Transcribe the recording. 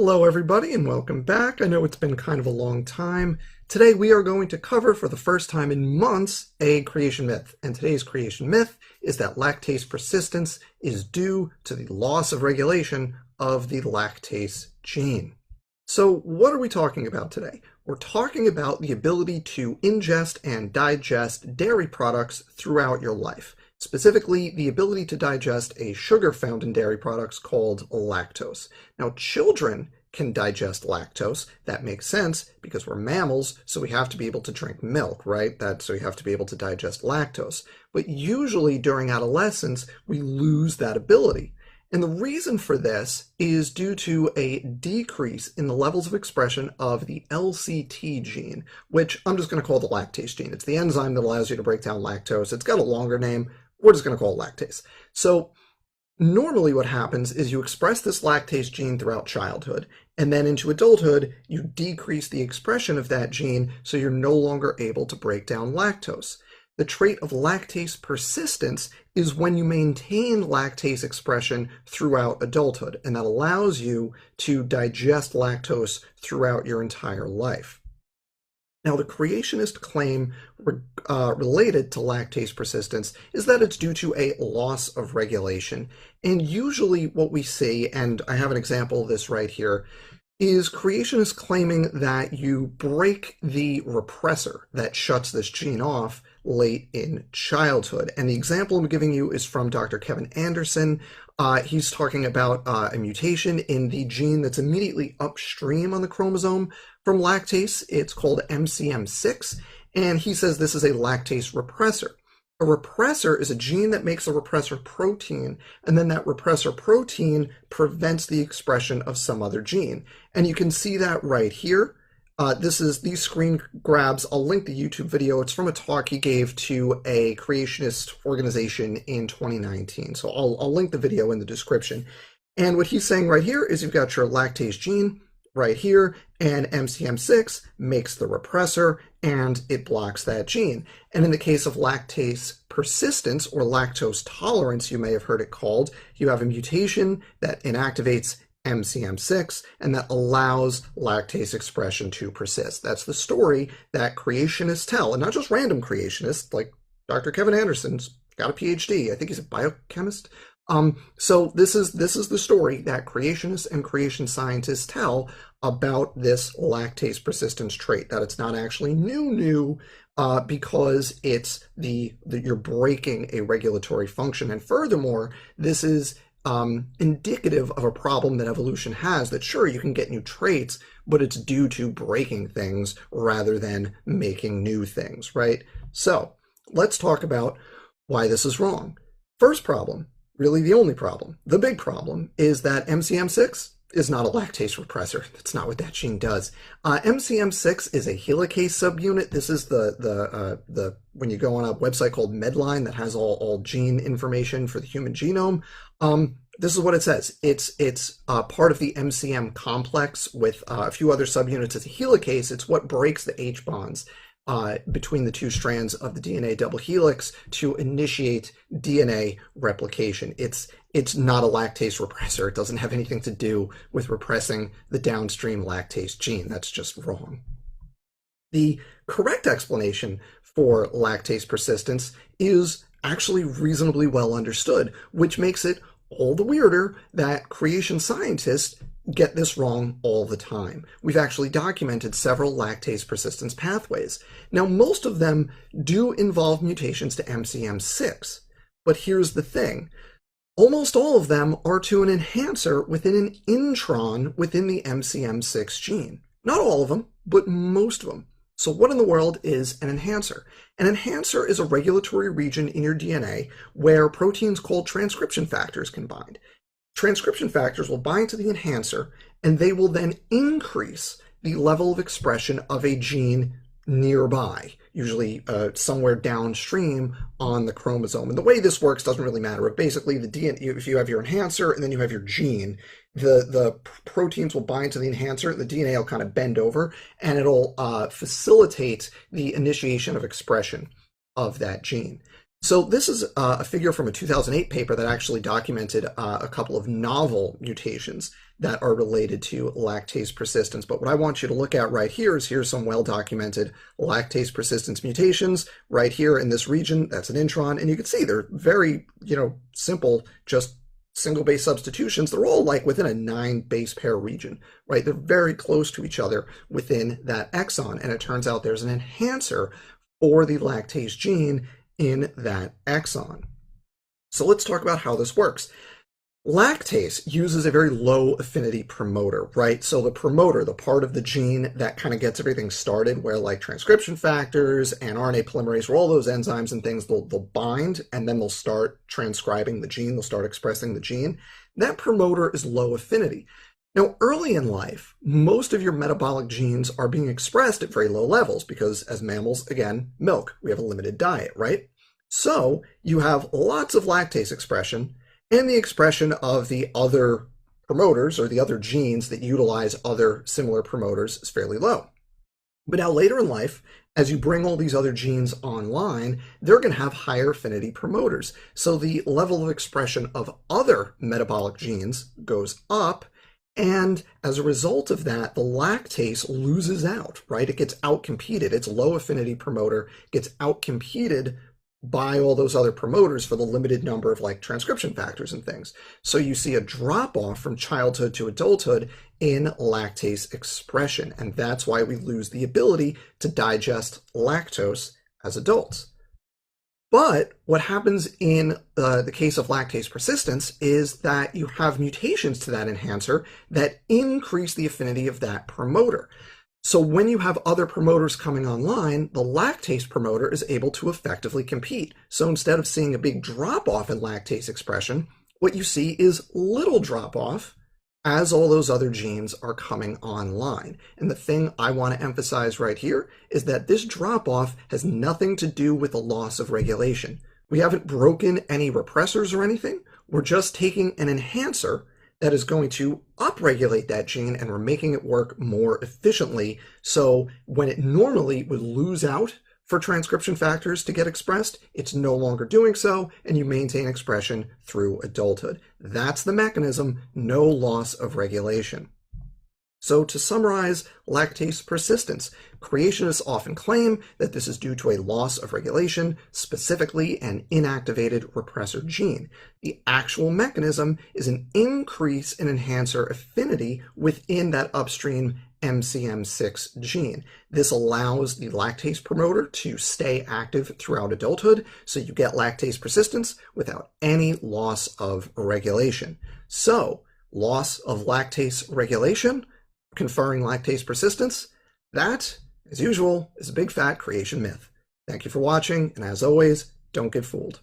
Hello everybody and welcome back. I know it's been kind of a long time. Today we are going to cover for the first time in months a creation myth. And today's creation myth is that lactase persistence is due to the loss of regulation of the lactase gene. So what are we talking about today? We're talking about the ability to ingest and digest dairy products throughout your life. Specifically, the ability to digest a sugar found in dairy products called lactose. Now, children can digest lactose. That makes sense because we're mammals, so we have to be able to drink milk, right? So we have to be able to digest lactose. But usually during adolescence, we lose that ability. And the reason for this is due to a decrease in the levels of expression of the LCT gene, which I'm just going to call the lactase gene. It's the enzyme that allows you to break down lactose. It's got a longer name. We're just going to call it lactase. So normally what happens is you express this lactase gene throughout childhood, and then into adulthood, you decrease the expression of that gene, so you're no longer able to break down lactose. The trait of lactase persistence is when you maintain lactase expression throughout adulthood, and that allows you to digest lactose throughout your entire life. Now, the creationist claim related to lactase persistence is that it's due to a loss of regulation. And usually what we see, and I have an example of this right here, is creationists claiming that you break the repressor that shuts this gene off late in childhood. And the example I'm giving you is from Dr. Kevin Anderson. He's talking about a mutation in the gene that's immediately upstream on the chromosome from lactase. It's called MCM6, and he says this is a lactase repressor. A repressor is a gene that makes a repressor protein, and then that repressor protein prevents the expression of some other gene. And you can see that right here. These screen grabs. I'll link the YouTube video. It's from a talk he gave to a creationist organization in 2019. So I'll link the video in the description. And what he's saying right here is you've got your lactase gene right here, and MCM6 makes the repressor, and it blocks that gene. And in the case of lactase persistence, or lactose tolerance, you may have heard it called, you have a mutation that inactivates MCM6, and that allows lactase expression to persist. That's the story that creationists tell, and not just random creationists, like Dr. Kevin Anderson's got a PhD. I think he's a biochemist. So this is the story that creationists and creation scientists tell about this lactase persistence trait, that it's not actually new, because it's you're breaking a regulatory function. And furthermore, this is indicative of a problem that evolution has, that sure, you can get new traits, but it's due to breaking things rather than making new things, right? So let's talk about why this is wrong. First problem, really the only problem, the big problem, is that MCM6 is not a lactase repressor. That's not what that gene does. MCM6 is a helicase subunit. This is the when you go on a website called Medline that has all gene information for the human genome. This is what it says. It's part of the MCM complex with a few other subunits. It's a helicase. It's what breaks the H bonds between the two strands of the DNA double helix to initiate DNA replication. It's not a lactase repressor. It doesn't have anything to do with repressing the downstream lactase gene. That's just wrong. The correct explanation for lactase persistence is actually reasonably well understood, which makes it all the weirder that creation scientists get this wrong all the time. We've actually documented several lactase persistence pathways. Now, most of them do involve mutations to MCM6, but here's the thing. Almost all of them are to an enhancer within an intron within the MCM6 gene. Not all of them, but most of them. So what in the world is an enhancer? An enhancer is a regulatory region in your DNA where proteins called transcription factors can bind. Transcription factors will bind to the enhancer, and they will then increase the level of expression of a gene nearby, usually somewhere downstream on the chromosome. And the way this works doesn't really matter. But basically, the DNA, if you have your enhancer and then you have your gene, the proteins will bind to the enhancer, and the DNA will kind of bend over, and it'll facilitate the initiation of expression of that gene. So this is a figure from a 2008 paper that actually documented a couple of novel mutations that are related to lactase persistence. But what I want you to look at right here is here's some well-documented lactase persistence mutations right here in this region. That's an intron, and you can see they're very, simple, just single base substitutions. They're all like within a 9 base pair region, right? They're very close to each other within that exon, and it turns out there's an enhancer for the lactase gene in that exon. So let's talk about how this works. Lactase uses a very low affinity promoter, right? So the promoter, the part of the gene that kind of gets everything started, where like transcription factors and RNA polymerase, where all those enzymes and things, they'll bind and then they'll start transcribing the gene, they'll start expressing the gene. That promoter is low affinity. Now, early in life, most of your metabolic genes are being expressed at very low levels because as mammals, again, milk, we have a limited diet, right? So you have lots of lactase expression, and the expression of the other promoters or the other genes that utilize other similar promoters is fairly low. But now later in life, as you bring all these other genes online, they're going to have higher affinity promoters. So the level of expression of other metabolic genes goes up, and as a result of that, the lactase loses out, right? It gets outcompeted. Its low affinity promoter gets outcompeted by all those other promoters for the limited number of like transcription factors and things. So you see a drop off from childhood to adulthood in lactase expression. And that's why we lose the ability to digest lactose as adults. But what happens in the case of lactase persistence is that you have mutations to that enhancer that increase the affinity of that promoter. So when you have other promoters coming online, the lactase promoter is able to effectively compete. So instead of seeing a big drop off in lactase expression, what you see is little drop off as all those other genes are coming online. And the thing I want to emphasize right here is that this drop off has nothing to do with a loss of regulation. We haven't broken any repressors or anything. We're just taking an enhancer that is going to upregulate that gene, and we're making it work more efficiently. So when it normally would lose out for transcription factors to get expressed, it's no longer doing so, and you maintain expression through adulthood. That's the mechanism, no loss of regulation. So to summarize lactase persistence, creationists often claim that this is due to a loss of regulation, specifically an inactivated repressor gene. The actual mechanism is an increase in enhancer affinity within that upstream MCM6 gene. This allows the lactase promoter to stay active throughout adulthood, so you get lactase persistence without any loss of regulation. So, loss of lactase regulation, conferring lactase persistence, that, as usual, is a big fat creation myth. Thank you for watching, and as always, don't get fooled.